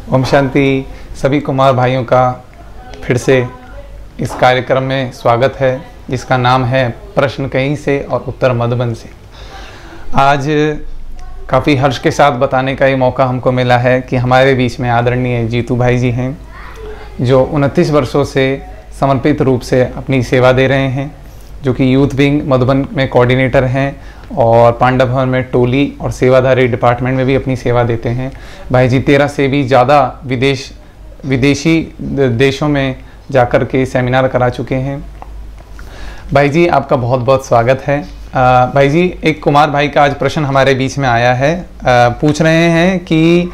ओम शांति। सभी कुमार भाइयों का फिर से इस कार्यक्रम में स्वागत है, जिसका नाम है प्रश्न कहीं से और उत्तर मधुबन से। आज काफ़ी हर्ष के साथ बताने का ये मौका हमको मिला है कि हमारे बीच में आदरणीय जीतू भाई जी हैं, जो 29 वर्षों से समर्पित रूप से अपनी सेवा दे रहे हैं, जो कि यूथ विंग मधुबन में कोऑर्डिनेटर हैं और पांडव भवन में टोली और सेवाधारी डिपार्टमेंट में भी अपनी सेवा देते हैं। भाई जी 13 से भी ज़्यादा विदेशी देशों में जाकर के सेमिनार करा चुके हैं। भाई जी आपका बहुत बहुत स्वागत है। भाई जी, एक कुमार भाई का आज प्रश्न हमारे बीच में आया है। पूछ रहे हैं कि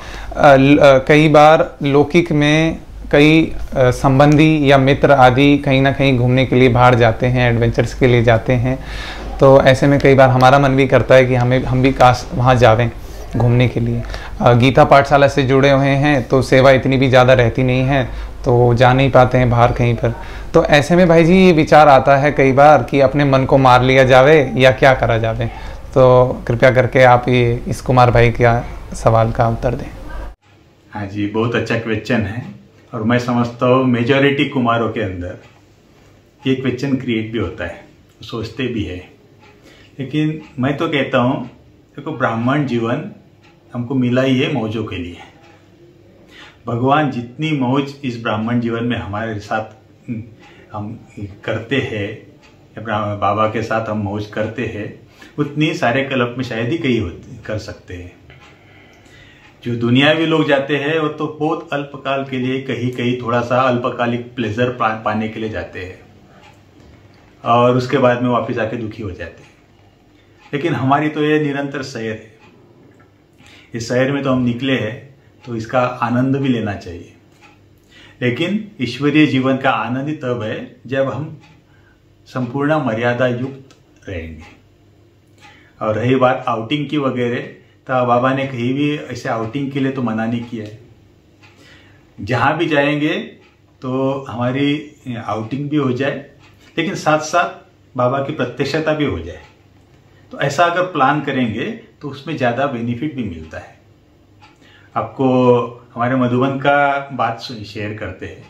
कई बार लौकिक में कई संबंधी या मित्र आदि कहीं ना कहीं घूमने के लिए बाहर जाते हैं, एडवेंचर्स के लिए जाते हैं, तो ऐसे में कई बार हमारा मन भी करता है कि हम भी काश वहाँ जावें घूमने के लिए। गीता पाठशाला से जुड़े हुए हैं तो सेवा इतनी भी ज़्यादा रहती नहीं है, तो जा नहीं पाते हैं बाहर कहीं पर। तो ऐसे में भाई जी ये विचार आता है कई बार कि अपने मन को मार लिया जावे या क्या करा जावे। तो कृपया करके आप ये इस कुमार भाई का सवाल का उत्तर दें। हाँ जी, बहुत अच्छा क्वेश्चन है और मैं समझता हूँ मेजॉरिटी कुमारों के अंदर ये क्वेश्चन क्रिएट भी होता है, सोचते भी है। लेकिन मैं तो कहता हूँ देखो, ब्राह्मण जीवन हमको मिला ही है मौजों के लिए। भगवान जितनी मौज इस ब्राह्मण जीवन में हमारे साथ हम करते हैं, बाबा के साथ हम मौज करते हैं, उतनी सारे कल्प में शायद ही कहीं कर सकते हैं। जो दुनियावी लोग जाते हैं वो तो बहुत अल्पकाल के लिए, कहीं कहीं थोड़ा सा अल्पकालिक प्लेजर पाने के लिए जाते हैं और उसके बाद में वापस आके दुखी हो जाते हैं। लेकिन हमारी तो ये निरंतर सैर है। इस सैर में तो हम निकले हैं तो इसका आनंद भी लेना चाहिए। लेकिन ईश्वरीय जीवन का आनंद ही तब है जब हम संपूर्ण मर्यादा युक्त रहेंगे। और रही बात आउटिंग की वगैरह, तो बाबा ने कहीं भी ऐसे आउटिंग के लिए तो मना नहीं किया है। जहाँ भी जाएंगे तो हमारी आउटिंग भी हो जाए, लेकिन साथ साथ बाबा की प्रत्यक्षता भी हो जाए। तो ऐसा अगर प्लान करेंगे तो उसमें ज़्यादा बेनिफिट भी मिलता है। आपको हमारे मधुबन का बात शेयर करते हैं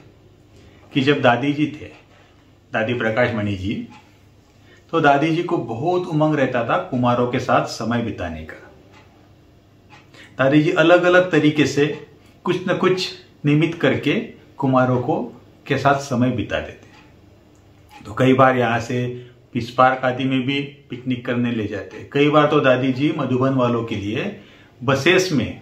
कि जब दादी जी थे, दादी प्रकाश मणि जी, तो दादी जी को बहुत उमंग रहता था कुमारों के साथ समय बिताने का। दादी जी अलग अलग तरीके से कुछ न कुछ निमित्त करके कुमारों को के साथ समय बिता देते। तो कई बार यहाँ से इस पार्क आदि में भी पिकनिक करने ले जाते। कई बार तो दादी जी मधुबन वालों के लिए बसेस में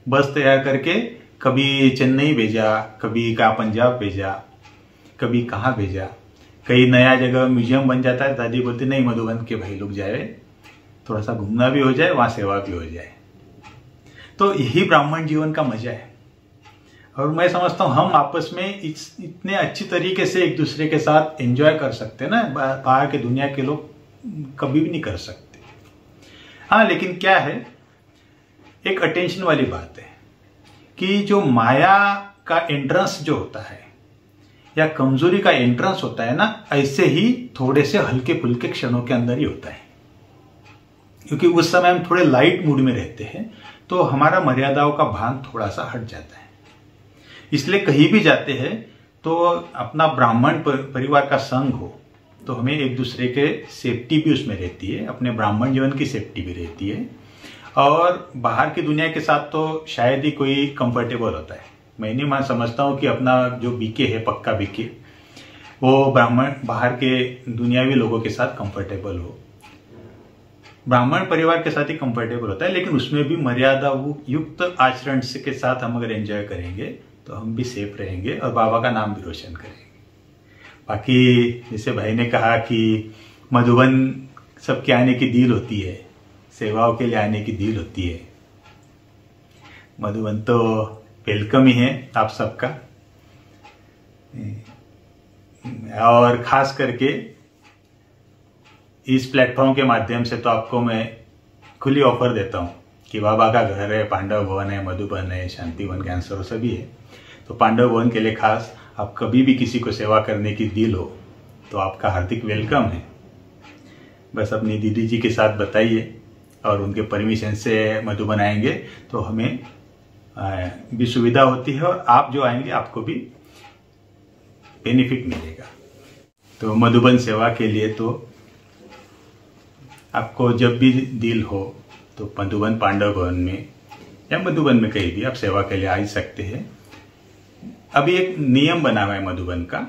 बस तैयार करके कभी चेन्नई भेजा, कभी कहाँ पंजाब भेजा, कभी कहाँ भेजा। कई नया जगह म्यूजियम बन जाता है, दादी बोलती नहीं मधुबन के भाई लोग जाए, थोड़ा सा घूमना भी हो जाए, वहाँ सेवा भी हो जाए। तो यही ब्राह्मण जीवन का मजा है। और मैं समझता हूँ हम आपस में इतने अच्छी तरीके से एक दूसरे के साथ एंजॉय कर सकते हैं ना, बाहर के दुनिया के लोग कभी भी नहीं कर सकते। हाँ, लेकिन क्या है, एक अटेंशन वाली बात है कि जो माया का एंट्रेंस जो होता है या कमजोरी का एंट्रेंस होता है ना, ऐसे ही थोड़े से हल्के फुल्के क्षणों के अंदर ही होता है। क्योंकि उस समय हम थोड़े लाइट मूड में रहते हैं तो हमारा मर्यादाओं का भान थोड़ा सा हट जाता है। इसलिए कहीं भी जाते हैं तो अपना ब्राह्मण परिवार का संग हो तो हमें एक दूसरे के सेफ्टी भी उसमें रहती है, अपने ब्राह्मण जीवन की सेफ्टी भी रहती है। और बाहर की दुनिया के साथ तो शायद ही कोई कंफर्टेबल होता है। मैं नहीं समझता हूँ कि अपना जो बीके है, पक्का बीके, वो ब्राह्मण बाहर के दुनियावी लोगों के साथ कंफर्टेबल हो। ब्राह्मण परिवार के साथ ही कंफर्टेबल होता है, लेकिन उसमें भी मर्यादा युक्त आचरण के साथ हम अगर एंजॉय करेंगे तो हम भी सेफ रहेंगे और बाबा का नाम भी रोशन करेंगे। बाकी जैसे भाई ने कहा कि मधुबन सबके आने की डील होती है, सेवाओं के लिए आने की डील होती है। मधुबन तो वेलकम ही है आप सबका। और खास करके इस प्लेटफॉर्म के माध्यम से तो आपको मैं खुली ऑफर देता हूँ कि बाबा का घर है, पांडव भवन है, मधुबन है, शांतिवन, कैंसर सभी है। तो पांडव भवन के लिए खास आप कभी भी किसी को सेवा करने की दिल हो तो आपका हार्दिक वेलकम है। बस अपनी दीदी जी के साथ बताइए और उनके परमिशन से मधुबन आएंगे तो हमें भी सुविधा होती है और आप जो आएंगे आपको भी बेनिफिट मिलेगा। तो मधुबन सेवा के लिए तो आपको जब भी दिल हो तो मधुबन पांडव भवन में या मधुबन में कहीं भी आप सेवा के लिए आ ही सकते हैं। अभी एक नियम बना हुआ है मधुबन का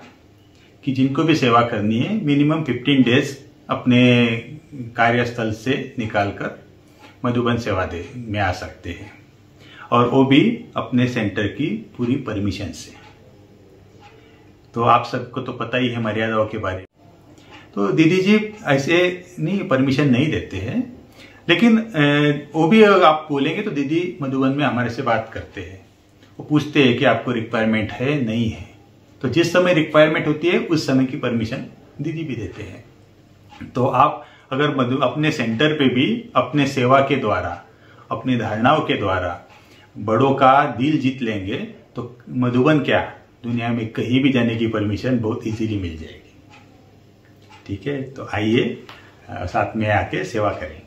कि जिनको भी सेवा करनी है मिनिमम 15 डेज अपने कार्यस्थल से निकालकर मधुबन सेवा में आ सकते हैं, और वो भी अपने सेंटर की पूरी परमिशन से। तो आप सबको तो पता ही है मर्यादाओं के बारे में। तो दीदी जी ऐसे नहीं परमिशन नहीं देते हैं, लेकिन वो भी अगर आप बोलेंगे तो दीदी मधुबन में हमारे से बात करते हैं। वो पूछते हैं कि आपको रिक्वायरमेंट है नहीं है, तो जिस समय रिक्वायरमेंट होती है उस समय की परमिशन दीदी भी देते हैं। तो आप अगर अपने सेंटर पे भी अपने सेवा के द्वारा, अपनी धारणाओं के द्वारा बड़ों का दिल जीत लेंगे तो मधुबन क्या दुनिया में कहीं भी जाने की परमिशन बहुत इजीली मिल जाएगी। ठीक है, तो आइए साथ में आके सेवा करें।